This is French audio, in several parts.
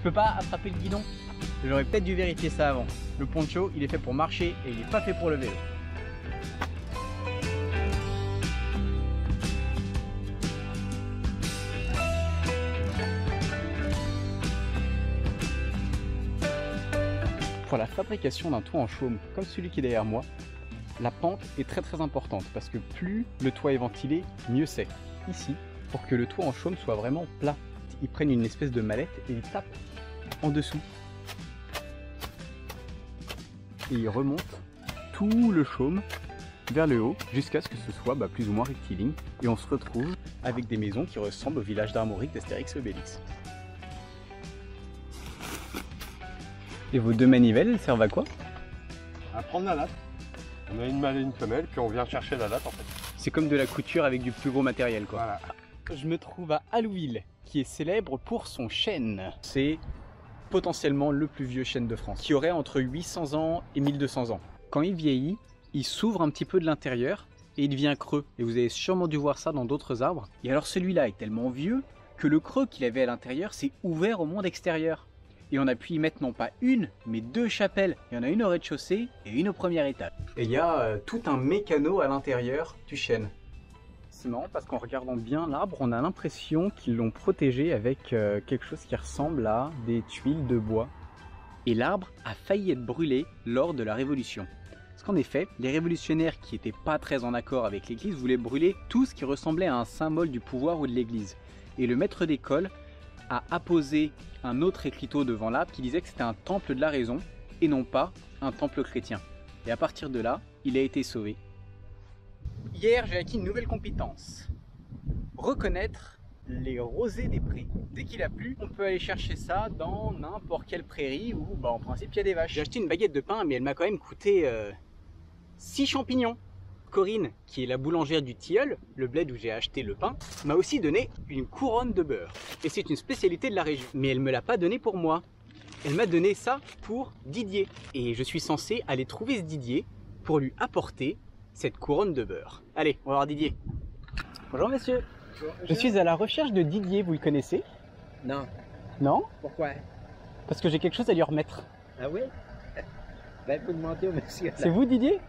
peux pas attraper le guidon. J'aurais peut-être dû vérifier ça avant. Le poncho, il est fait pour marcher et il n'est pas fait pour le vélo. Pour la fabrication d'un toit en chaume comme celui qui est derrière moi, la pente est très importante parce que plus le toit est ventilé, mieux c'est. Ici, pour que le toit en chaume soit vraiment plat, ils prennent une espèce de mallette et ils tapent en dessous. Et ils remontent tout le chaume vers le haut jusqu'à ce que ce soit plus ou moins rectiligne et on se retrouve avec des maisons qui ressemblent au village d'Armorique d'Astérix et Obélix. Et vos deux manivelles, elles servent à quoi? À prendre la latte. On a une mâle et une femelle, puis on vient chercher la latte en fait. C'est comme de la couture avec du plus gros matériel quoi. Voilà. Je me trouve à Allouville, qui est célèbre pour son chêne. C'est potentiellement le plus vieux chêne de France, qui aurait entre 800 ans et 1200 ans. Quand il vieillit, il s'ouvre un petit peu de l'intérieur et il devient creux. Et vous avez sûrement dû voir ça dans d'autres arbres. Et alors celui-là est tellement vieux que le creux qu'il avait à l'intérieur s'est ouvert au monde extérieur. Et on a pu y mettre non pas une, mais deux chapelles. Il y en a une au rez-de-chaussée et une au premier étage. Et il y a tout un mécano à l'intérieur du chêne. C'est marrant parce qu'en regardant bien l'arbre, on a l'impression qu'ils l'ont protégé avec quelque chose qui ressemble à des tuiles de bois. Et l'arbre a failli être brûlé lors de la Révolution. Parce qu'en effet, les révolutionnaires qui n'étaient pas très en accord avec l'Église voulaient brûler tout ce qui ressemblait à un symbole du pouvoir ou de l'Église. Et le maître d'école a apposé un autre écriteau devant l'arbre qui disait que c'était un temple de la raison et non pas un temple chrétien. Et à partir de là, il a été sauvé. Hier, j'ai acquis une nouvelle compétence. Reconnaître les rosées des prés. Dès qu'il a plu, on peut aller chercher ça dans n'importe quelle prairie où en principe il y a des vaches. J'ai acheté une baguette de pain mais elle m'a quand même coûté 6 champignons. Corinne, qui est la boulangère du Tilleul, le bled où j'ai acheté le pain, m'a aussi donné une couronne de beurre. Et c'est une spécialité de la région. Mais elle ne me l'a pas donné pour moi. Elle m'a donné ça pour Didier. Et je suis censé aller trouver ce Didier pour lui apporter cette couronne de beurre. Allez, on va voir Didier. Bonjour monsieur. Bonjour. Je suis à la recherche de Didier, vous le connaissez? Non. Non? Pourquoi? Parce que j'ai quelque chose à lui remettre. Ah oui? Ben, vous demandez au monsieur. C'est vous Didier?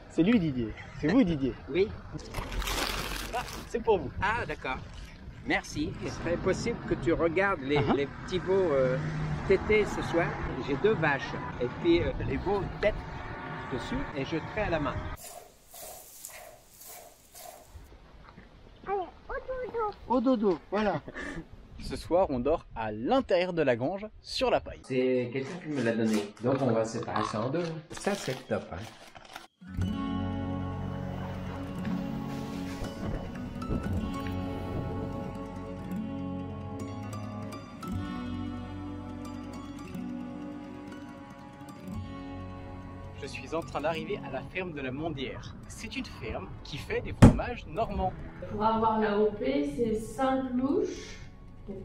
C'est lui Didier. C'est vous Didier. Oui. Ah, c'est pour vous. Ah d'accord. Merci. Il serait possible que tu regardes les petits veaux tétés ce soir. J'ai 2 vaches. Et puis les veaux têtent dessus et je traite à la main. Allez, au dodo. Au dodo, voilà. Ce soir, on dort à l'intérieur de la grange, sur la paille. C'est quelqu'un qui me l'a donné. Donc on va séparer ça en deux. Ça c'est top. Hein. Je suis en train d'arriver à la ferme de la Mondière. C'est une ferme qui fait des fromages normands. Pour avoir la OP, c'est 5 louches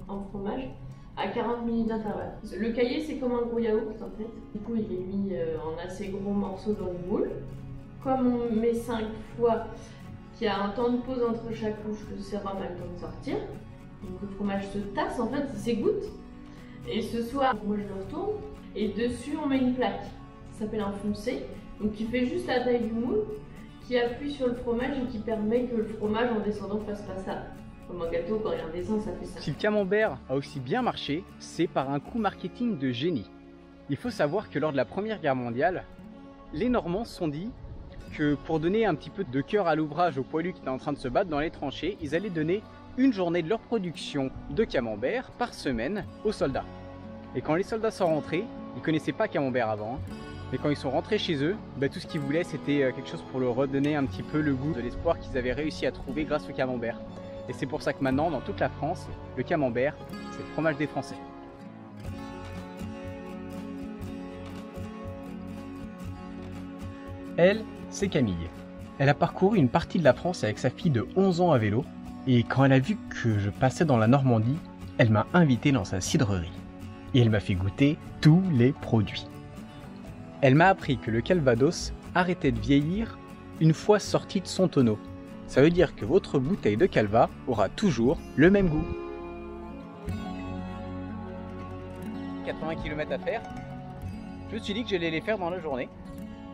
en fromage à 40 minutes d'intervalle. Le cahier, c'est comme un gros yaourt en fait. Du coup, il est mis en assez gros morceaux dans le moule. Comme on met 5 fois qu'il y a un temps de pause entre chaque louche, le sérum a le temps de sortir. Donc le fromage se tasse, en fait, il s'égoutte. Et ce soir, moi je le retourne et dessus on met une plaque. Ça s'appelle un foncé, donc qui fait juste la taille du moule, qui appuie sur le fromage et qui permet que le fromage en descendant fasse pas ça. Comme un gâteau, quand il redescend, ça fait ça. Si le camembert a aussi bien marché, c'est par un coup marketing de génie. Il faut savoir que lors de la Première Guerre mondiale, les Normands se sont dit que pour donner un petit peu de cœur à l'ouvrage aux poilus qui étaient en train de se battre dans les tranchées, ils allaient donner une journée de leur production de camembert par semaine aux soldats. Et quand les soldats sont rentrés, ils connaissaient pas camembert avant, mais quand ils sont rentrés chez eux, tout ce qu'ils voulaient c'était quelque chose pour leur redonner un petit peu le goût de l'espoir qu'ils avaient réussi à trouver grâce au camembert. Et c'est pour ça que maintenant, dans toute la France, le camembert, c'est le fromage des Français. Elle, c'est Camille. Elle a parcouru une partie de la France avec sa fille de 11 ans à vélo, et quand elle a vu que je passais dans la Normandie, elle m'a invité dans sa cidrerie. Et elle m'a fait goûter tous les produits. Elle m'a appris que le Calvados arrêtait de vieillir une fois sorti de son tonneau. Ça veut dire que votre bouteille de Calva aura toujours le même goût. 80 km à faire. Je me suis dit que j'allais les faire dans la journée.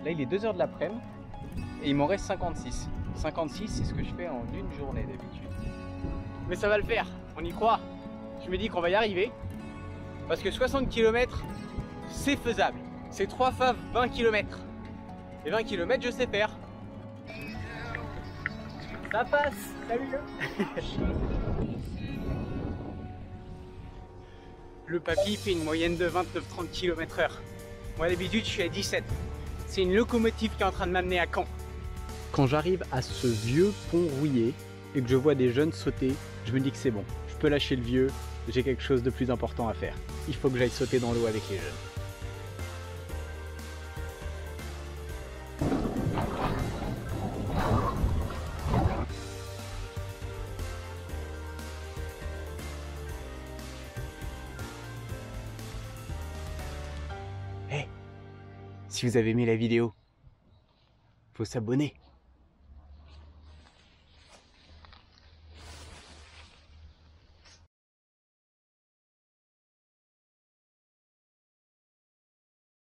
Là, il est 2 h de l'après-midi et il m'en reste 56. 56, c'est ce que je fais en une journée d'habitude. Mais ça va le faire, on y croit. Je me dis qu'on va y arriver parce que 60 km, c'est faisable. C'est 3 fois 20 km. Et 20 km, je sais faire. Ça passe. Salut. Le papy fait une moyenne de 29-30 km/h. Moi d'habitude je suis à 17. C'est une locomotive qui est en train de m'amener à Caen. Quand j'arrive à ce vieux pont rouillé et que je vois des jeunes sauter, je me dis que c'est bon. Je peux lâcher le vieux, j'ai quelque chose de plus important à faire. Il faut que j'aille sauter dans l'eau avec les jeunes. Si vous avez aimé la vidéo, faut s'abonner.